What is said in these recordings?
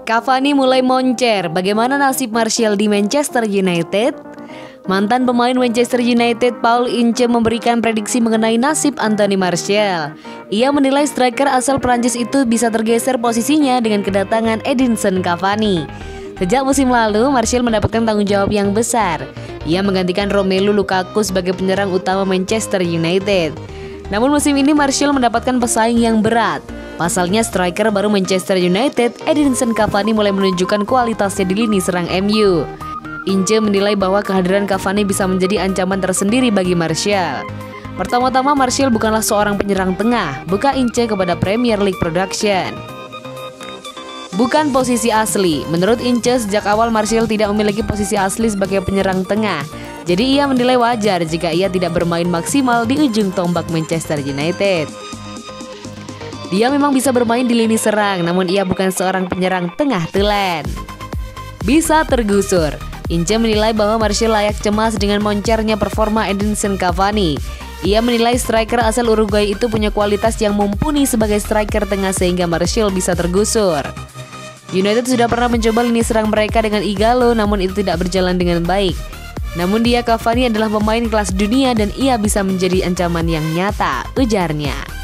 Cavani mulai moncer, bagaimana nasib Martial di Manchester United? Mantan pemain Manchester United Paul Ince memberikan prediksi mengenai nasib Anthony Martial. Ia menilai striker asal Prancis itu bisa tergeser posisinya dengan kedatangan Edinson Cavani. Sejak musim lalu, Martial mendapatkan tanggung jawab yang besar. Ia menggantikan Romelu Lukaku sebagai penyerang utama Manchester United. Namun musim ini Martial mendapatkan pesaing yang berat. Pasalnya striker baru Manchester United, Edinson Cavani mulai menunjukkan kualitasnya di lini serang MU. Ince menilai bahwa kehadiran Cavani bisa menjadi ancaman tersendiri bagi Martial. Pertama-tama Martial bukanlah seorang penyerang tengah, buka Ince kepada Premier League Production. Bukan posisi asli. Menurut Ince, sejak awal Martial tidak memiliki posisi asli sebagai penyerang tengah. Jadi ia menilai wajar jika ia tidak bermain maksimal di ujung tombak Manchester United. Dia memang bisa bermain di lini serang, namun ia bukan seorang penyerang tengah tulen. Bisa tergusur. Ince menilai bahwa Martial layak cemas dengan moncernya performa Edinson Cavani. Ia menilai striker asal Uruguay itu punya kualitas yang mumpuni sebagai striker tengah sehingga Martial bisa tergusur. United sudah pernah mencoba lini serang mereka dengan Igalo, namun itu tidak berjalan dengan baik. Namun Cavani adalah pemain kelas dunia dan ia bisa menjadi ancaman yang nyata, ujarnya.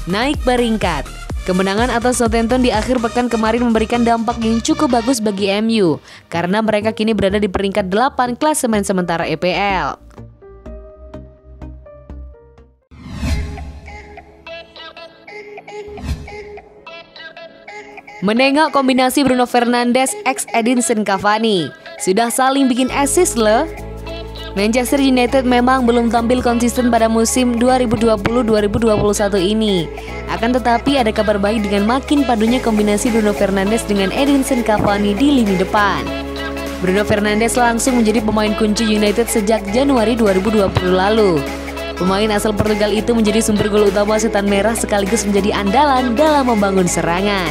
Naik peringkat. Kemenangan atas Southampton di akhir pekan kemarin memberikan dampak yang cukup bagus bagi MU karena mereka kini berada di peringkat 8 klasemen sementara EPL. Menengok kombinasi Bruno Fernandes x Edinson Cavani, sudah saling bikin assist loh. Manchester United memang belum tampil konsisten pada musim 2020-2021 ini. Akan tetapi ada kabar baik dengan makin padunya kombinasi Bruno Fernandes dengan Edinson Cavani di lini depan. Bruno Fernandes langsung menjadi pemain kunci United sejak Januari 2020 lalu. Pemain asal Portugal itu menjadi sumber gol utama Setan Merah sekaligus menjadi andalan dalam membangun serangan.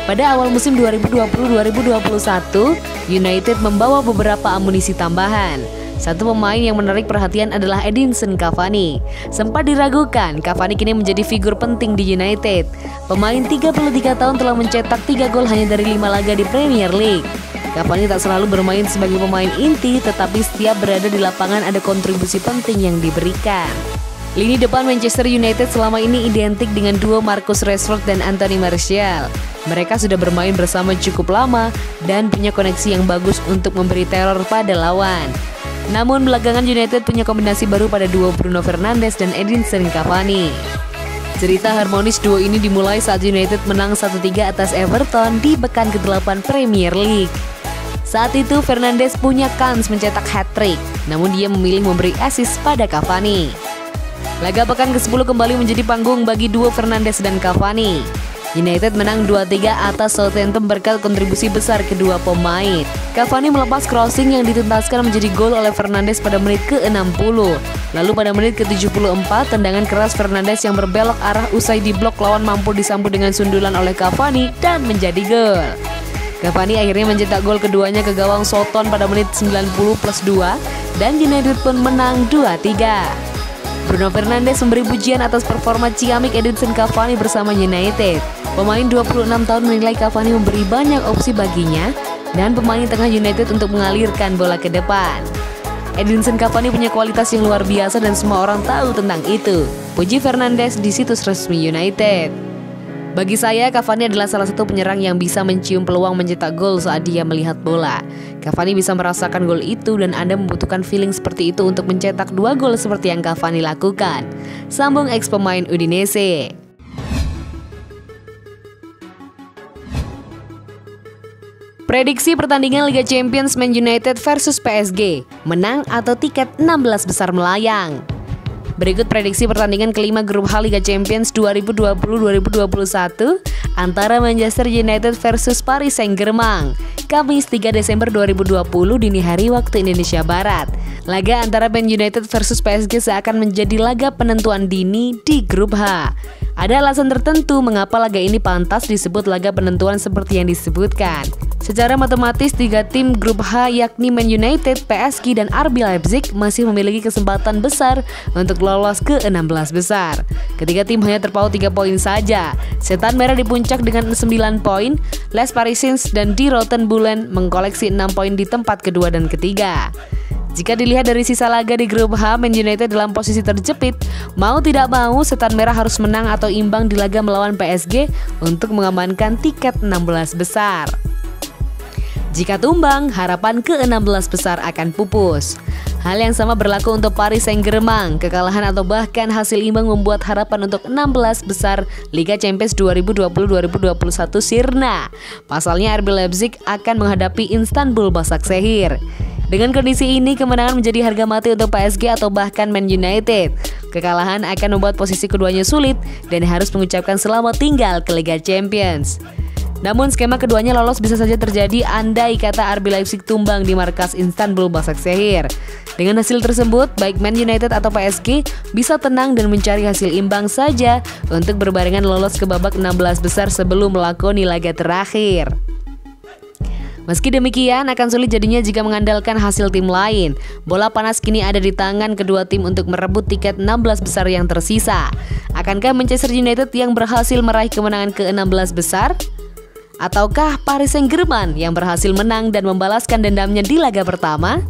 Pada awal musim 2020-2021, United membawa beberapa amunisi tambahan. Satu pemain yang menarik perhatian adalah Edinson Cavani. Sempat diragukan, Cavani kini menjadi figur penting di United. Pemain 33 tahun telah mencetak 3 gol hanya dari 5 laga di Premier League. Cavani tak selalu bermain sebagai pemain inti, tetapi setiap berada di lapangan ada kontribusi penting yang diberikan. Lini depan Manchester United selama ini identik dengan duo Marcus Rashford dan Anthony Martial. Mereka sudah bermain bersama cukup lama dan punya koneksi yang bagus untuk memberi teror pada lawan. Namun belakangan United punya kombinasi baru pada duo Bruno Fernandes dan Edinson Cavani. Cerita harmonis duo ini dimulai saat United menang 1-3 atas Everton di pekan ke-8 Premier League. Saat itu Fernandes punya kans mencetak hat-trick, namun dia memilih memberi assist pada Cavani. Laga pekan ke-10 kembali menjadi panggung bagi duo Fernandes dan Cavani. United menang 2-3 atas Southampton berkat kontribusi besar kedua pemain. Cavani melepas crossing yang dituntaskan menjadi gol oleh Fernandes pada menit ke-60. Lalu pada menit ke-74, tendangan keras Fernandes yang berbelok arah usai diblok lawan mampu disambut dengan sundulan oleh Cavani dan menjadi gol. Cavani akhirnya mencetak gol keduanya ke gawang Southampton pada menit 90+2 dan United pun menang 2-3. Bruno Fernandes memberi pujian atas performa ciamik Edinson Cavani bersama United. Pemain 26 tahun menilai Cavani memberi banyak opsi baginya dan pemain tengah United untuk mengalirkan bola ke depan. Edinson Cavani punya kualitas yang luar biasa dan semua orang tahu tentang itu, puji Fernandes di situs resmi United. Bagi saya, Cavani adalah salah satu penyerang yang bisa mencium peluang mencetak gol saat dia melihat bola. Cavani bisa merasakan gol itu dan Anda membutuhkan feeling seperti itu untuk mencetak 2 gol seperti yang Cavani lakukan. Sambung ex pemain Udinese. Prediksi pertandingan Liga Champions Man United versus PSG, menang atau tiket 16 besar melayang. Berikut prediksi pertandingan kelima grup H Liga Champions 2020-2021 antara Manchester United versus Paris Saint-Germain, Kamis 3 Desember 2020 dini hari waktu Indonesia Barat. Laga antara Man United versus PSG seakan menjadi laga penentuan dini di grup H. Ada alasan tertentu mengapa laga ini pantas disebut laga penentuan seperti yang disebutkan. Secara matematis, 3 tim grup H yakni Man United, PSG, dan RB Leipzig masih memiliki kesempatan besar untuk lolos ke 16 besar. Ketiga tim hanya terpaut 3 poin saja. Setan Merah di puncak dengan 9 poin, Les Parisiens dan Die Roten Bullen mengkoleksi 6 poin di tempat kedua dan ketiga. Jika dilihat dari sisa laga di grup H, Man United dalam posisi terjepit. Mau tidak mau, Setan Merah harus menang atau imbang di laga melawan PSG untuk mengamankan tiket 16 besar. Jika tumbang, harapan ke-16 besar akan pupus. Hal yang sama berlaku untuk Paris Saint-Germain. Kekalahan atau bahkan hasil imbang membuat harapan untuk 16 besar Liga Champions 2020-2021 sirna. Pasalnya RB Leipzig akan menghadapi Istanbul Başakşehir. Dengan kondisi ini, kemenangan menjadi harga mati untuk PSG atau bahkan Man United. Kekalahan akan membuat posisi keduanya sulit dan harus mengucapkan selamat tinggal ke Liga Champions. Namun skema keduanya lolos bisa saja terjadi andai kata RB Leipzig tumbang di markas Istanbul Başakşehir. Dengan hasil tersebut, baik Man United atau PSG bisa tenang dan mencari hasil imbang saja untuk berbarengan lolos ke babak 16 besar sebelum melakoni laga terakhir. Meski demikian, akan sulit jadinya jika mengandalkan hasil tim lain. Bola panas kini ada di tangan kedua tim untuk merebut tiket 16 besar yang tersisa. Akankah Manchester United yang berhasil meraih kemenangan ke-16 besar? Ataukah Paris Saint-Germain yang berhasil menang dan membalaskan dendamnya di laga pertama?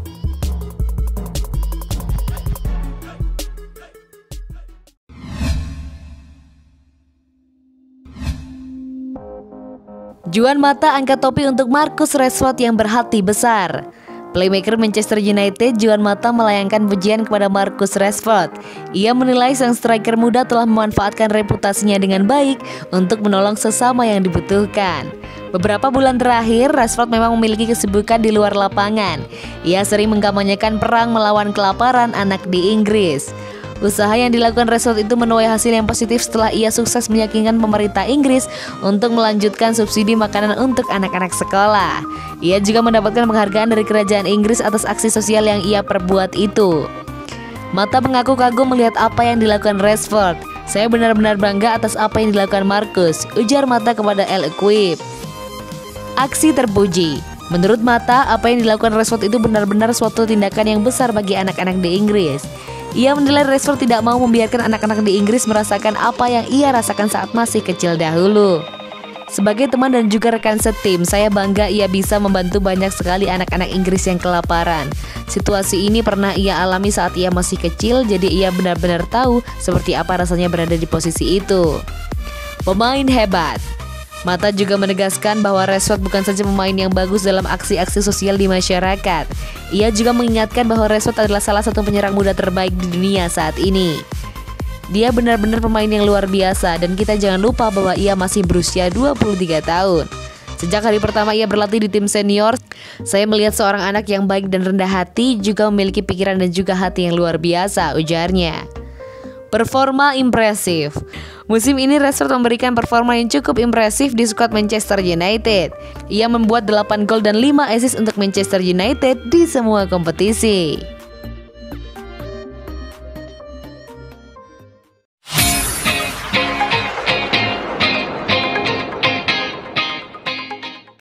Juan Mata angkat topi untuk Marcus Rashford yang berhati besar. Playmaker Manchester United Juan Mata melayangkan pujian kepada Marcus Rashford. Ia menilai sang striker muda telah memanfaatkan reputasinya dengan baik untuk menolong sesama yang dibutuhkan. Beberapa bulan terakhir, Rashford memang memiliki kesibukan di luar lapangan. Ia sering mengkampanyekan perang melawan kelaparan anak di Inggris. Usaha yang dilakukan Rashford itu menuai hasil yang positif setelah ia sukses meyakinkan pemerintah Inggris untuk melanjutkan subsidi makanan untuk anak-anak sekolah. Ia juga mendapatkan penghargaan dari kerajaan Inggris atas aksi sosial yang ia perbuat itu. Mata mengaku kagum melihat apa yang dilakukan Rashford. Saya benar-benar bangga atas apa yang dilakukan Marcus, ujar Mata kepada L'Equipe. Aksi terpuji. Menurut Mata, apa yang dilakukan Rashford itu benar-benar suatu tindakan yang besar bagi anak-anak di Inggris. Ia menilai Rashford tidak mau membiarkan anak-anak di Inggris merasakan apa yang ia rasakan saat masih kecil dahulu. Sebagai teman dan juga rekan setim, saya bangga ia bisa membantu banyak sekali anak-anak Inggris yang kelaparan. Situasi ini pernah ia alami saat ia masih kecil, jadi ia benar-benar tahu seperti apa rasanya berada di posisi itu. Pemain hebat. Mata juga menegaskan bahwa Rashford bukan saja pemain yang bagus dalam aksi-aksi sosial di masyarakat. Ia juga mengingatkan bahwa Rashford adalah salah satu penyerang muda terbaik di dunia saat ini. Dia benar-benar pemain yang luar biasa dan kita jangan lupa bahwa ia masih berusia 23 tahun. Sejak hari pertama ia berlatih di tim senior, saya melihat seorang anak yang baik dan rendah hati, juga memiliki pikiran dan juga hati yang luar biasa, ujarnya. Performa impresif. Musim ini Rashford memberikan performa yang cukup impresif di skuad Manchester United. Ia membuat 8 gol dan 5 assist untuk Manchester United di semua kompetisi.